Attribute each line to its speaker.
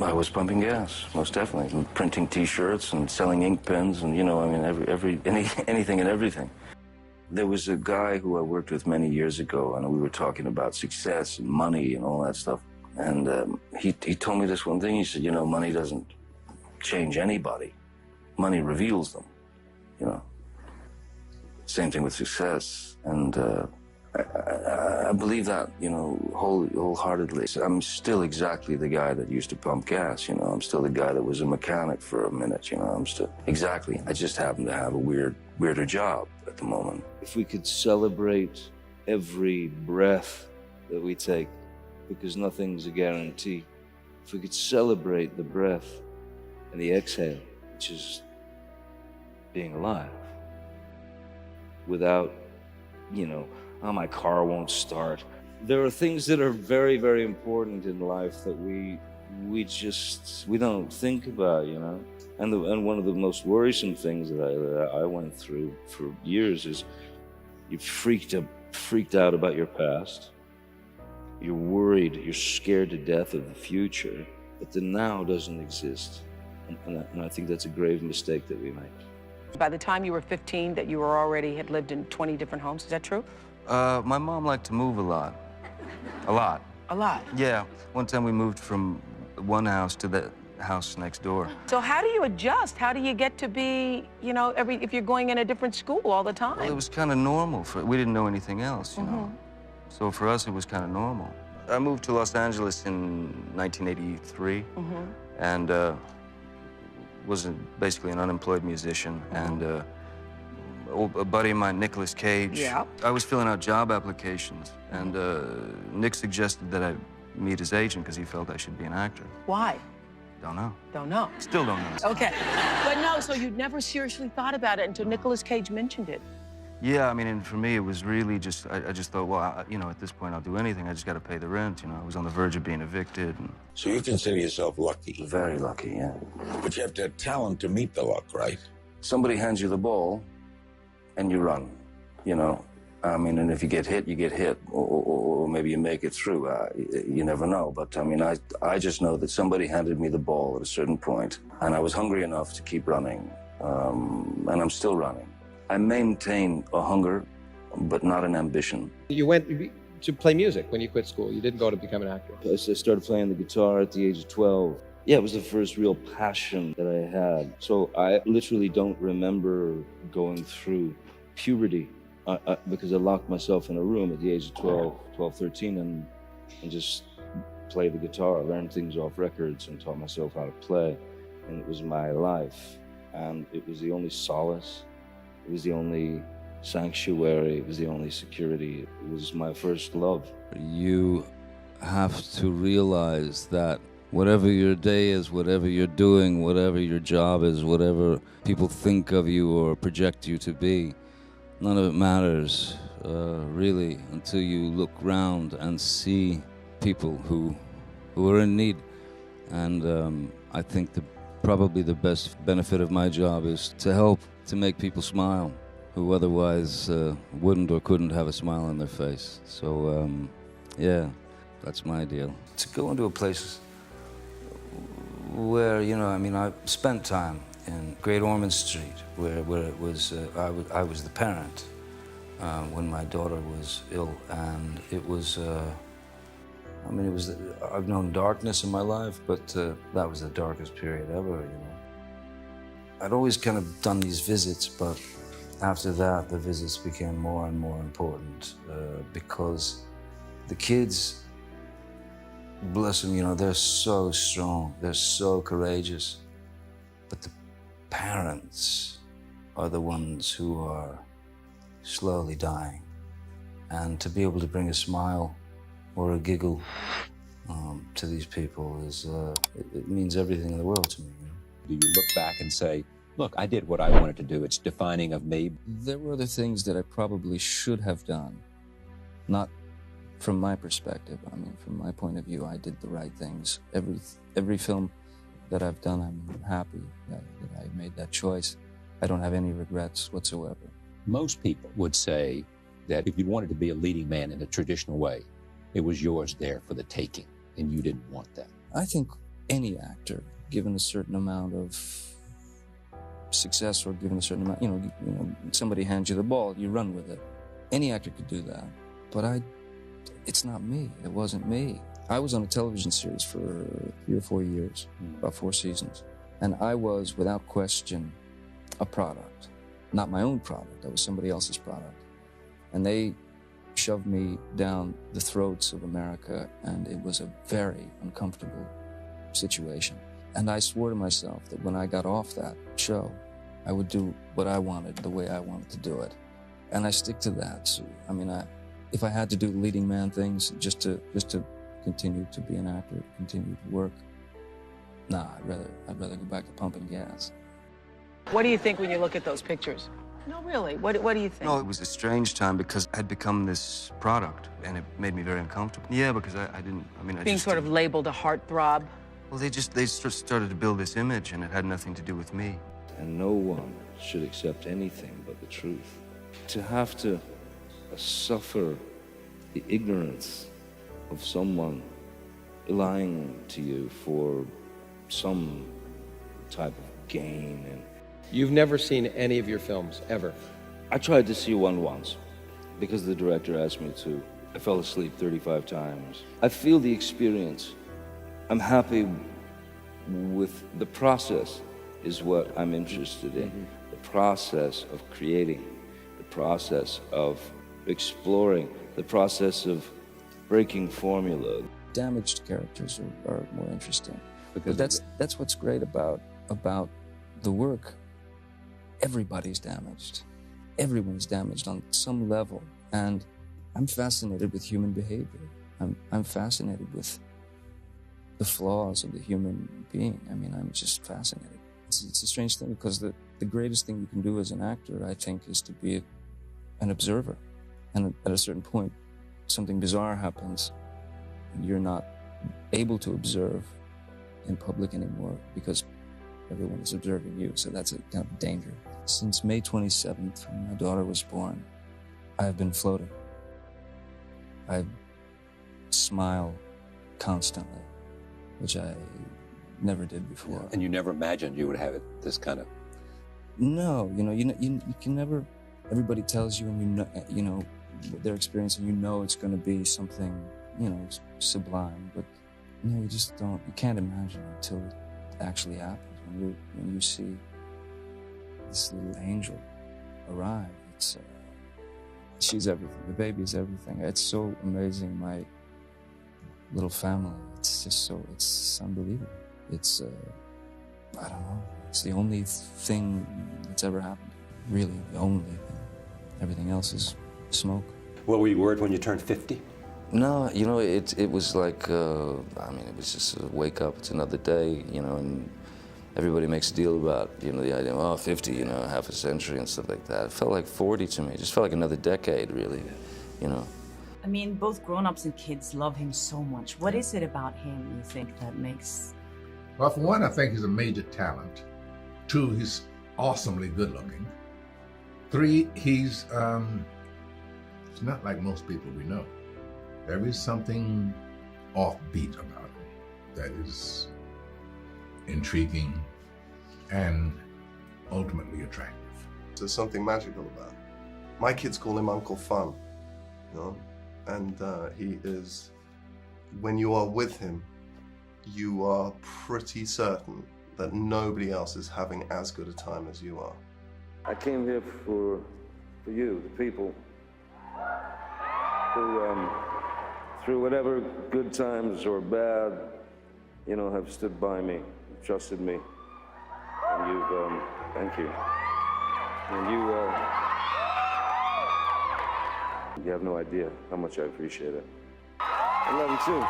Speaker 1: I was pumping gas, most definitely, and printing T-shirts and selling ink pens, and I mean, anything and everything. There was a guy who I worked with many years ago, and we were talking about success and money and all that stuff. And he told me this one thing. He said, money doesn't change anybody. Money reveals them. Same thing with success, and I believe that, wholeheartedly. I'm still exactly the guy that used to pump gas, I'm still the guy that was a mechanic for a minute, I'm still, exactly. I just happen to have a weirder job at the moment.
Speaker 2: If we could celebrate every breath that we take, because nothing's a guarantee. If we could celebrate the breath and the exhale, which is being alive, without, oh, my car won't start. There are things that are very, very important in life that we don't think about, And one of the most worrisome things that I went through for years is you're freaked out about your past. You're worried, you're scared to death of the future, but the now doesn't exist. And I think that's a grave mistake that we make.
Speaker 3: By the time you were 15, that you had lived in 20 different homes, is that true?
Speaker 1: My mom liked to move a lot. A lot.
Speaker 3: A lot?
Speaker 1: Yeah. One time we moved from one house to the house next door.
Speaker 3: So how do you adjust? How do you get to be, if you're going in a different school all the time?
Speaker 1: Well, it was kind of normal. We didn't know anything else, you know. So for us, it was kind of normal. I moved to Los Angeles in 1983, and was basically an unemployed musician, and a buddy of mine, Nicolas Cage.
Speaker 3: Yeah.
Speaker 1: I was filling out job applications, and Nick suggested that I meet his agent because he felt I should be an actor.
Speaker 3: Why?
Speaker 1: Don't know.
Speaker 3: Don't know.
Speaker 1: Still don't know.
Speaker 3: Okay. But no, so you'd never seriously thought about it until Nicolas Cage mentioned it.
Speaker 1: Yeah, I mean, and for me, it was really just, I just thought, well, at this point, I'll do anything. I just got to pay the rent, I was on the verge of being evicted. And...
Speaker 4: So you consider yourself lucky?
Speaker 1: Very lucky, yeah.
Speaker 4: But you have to have talent to meet the luck, right?
Speaker 1: Somebody hands you the ball, and you run, I mean, and if you get hit, you get hit, or maybe you make it through. You never know. But I mean, I just know that somebody handed me the ball at a certain point, and I was hungry enough to keep running, and I'm still running. I maintain a hunger, but not an ambition.
Speaker 5: You went to play music when you quit school. You didn't go to become an actor.
Speaker 2: I started playing the guitar at the age of 12. Yeah, it was the first real passion that I had. So I literally don't remember going through puberty because I locked myself in a room at the age of 12, 13, and just played the guitar, learned things off records, and taught myself how to play. And it was my life. And it was the only solace. It was the only sanctuary. It was the only security. It was my first love.
Speaker 6: You have to realize that whatever your day is, whatever you're doing, whatever your job is, whatever people think of you or project you to be, none of it matters, really, until you look around and see people who are in need. And I think probably the best benefit of my job is to help to make people smile who otherwise wouldn't or couldn't have a smile on their face. So, yeah, that's my deal. To go into a place where, I spent time in Great Ormond Street, where it was, I was the parent when my daughter was ill, and it was, I've known darkness in my life, but that was the darkest period ever, I'd always kind of done these visits, but after that, the visits became more and more important because the kids, bless them, they're so strong, they're so courageous, but the parents are the ones who are slowly dying. And to be able to bring a smile or a giggle to these people is, it means everything in the world to me.
Speaker 7: Do you look back and say, look, I did what I wanted to do. It's defining of me.
Speaker 6: There were other things that I probably should have done. Not from my perspective. From my point of view, I did the right things. Every film that I've done, I'm happy that I made that choice. I don't have any regrets whatsoever.
Speaker 7: Most people would say that if you wanted to be a leading man in a traditional way, it was yours there for the taking, and you didn't want that.
Speaker 6: I think any actor, given a certain amount of success or given a certain amount, somebody hands you the ball, you run with it. Any actor could do that, but it's not me. It wasn't me. I was on a television series for 3 or 4 years, about 4 seasons, and I was, without question, a product. Not my own product, I was somebody else's product. And they shoved me down the throats of America, and it was a very uncomfortable situation. And I swore to myself that when I got off that show, I would do what I wanted, the way I wanted to do it. And I stick to that. So, I mean, if I had to do leading man things just to continue to be an actor, continue to work, nah, I'd rather go back to pumping gas.
Speaker 3: What do you think when you look at those pictures? No, really. What do you think?
Speaker 6: No, it was a strange time because I'd become this product, and it made me very uncomfortable. Yeah, because I didn't. I mean, I
Speaker 3: Being
Speaker 6: just
Speaker 3: sort of labeled a heartthrob.
Speaker 6: Well, they started to build this image, and it had nothing to do with me.
Speaker 2: And no one should accept anything but the truth. To have to suffer the ignorance of someone lying to you for some type of gain. And
Speaker 5: You've never seen any of your films, ever?
Speaker 2: I tried to see one once because the director asked me to. I fell asleep 35 times. I feel the experience. I'm happy with the process is what I'm interested in. The process of creating, the process of exploring, the process of breaking formula.
Speaker 6: Damaged characters are more interesting because that's what's great about the work. Everybody's damaged. Everyone's damaged on some level, and I'm fascinated with human behavior. I'm fascinated with the flaws of the human being. I mean, I'm just fascinated. It's a strange thing because the greatest thing you can do as an actor, I think, is to be an observer. And at a certain point, something bizarre happens, and you're not able to observe in public anymore because everyone is observing you. So that's a kind of danger. Since May 27th, when my daughter was born, I've been floating. I smile constantly, which I never did before.
Speaker 7: And you never imagined you would have it this kind of...
Speaker 6: No, you can never. Everybody tells you, and you know what they're experiencing. You know it's going to be something, sublime. But no, you just don't. You can't imagine until it actually happens. When you see this little angel arrive, she's everything. The baby's everything. It's so amazing. My little family. It's unbelievable. It's I don't know. It's the only thing that's ever happened. Really, the only thing. Everything else is smoke.
Speaker 7: What were you worried when you turned 50?
Speaker 6: No, it was like, it was just a wake up. It's another day, and everybody makes a deal about, the idea of, 50, half a century and stuff like that. It felt like 40 to me. It just felt like another decade, really,
Speaker 8: I mean, both grown-ups and kids love him so much. What is it about him, you think, that makes...
Speaker 9: Well, for one, I think he's a major talent. 2, he's awesomely good-looking. 3, he's not like most people we know. There is something offbeat about him that is intriguing and ultimately attractive.
Speaker 10: There's something magical about him. My kids call him Uncle Fun, and he is, when you are with him, you are pretty certain that nobody else is having as good a time as you are.
Speaker 2: I came here for you, the people, who, through whatever good times or bad, have stood by me, trusted me, and you've, thank you. And you have no idea how much I appreciate it. I love you too.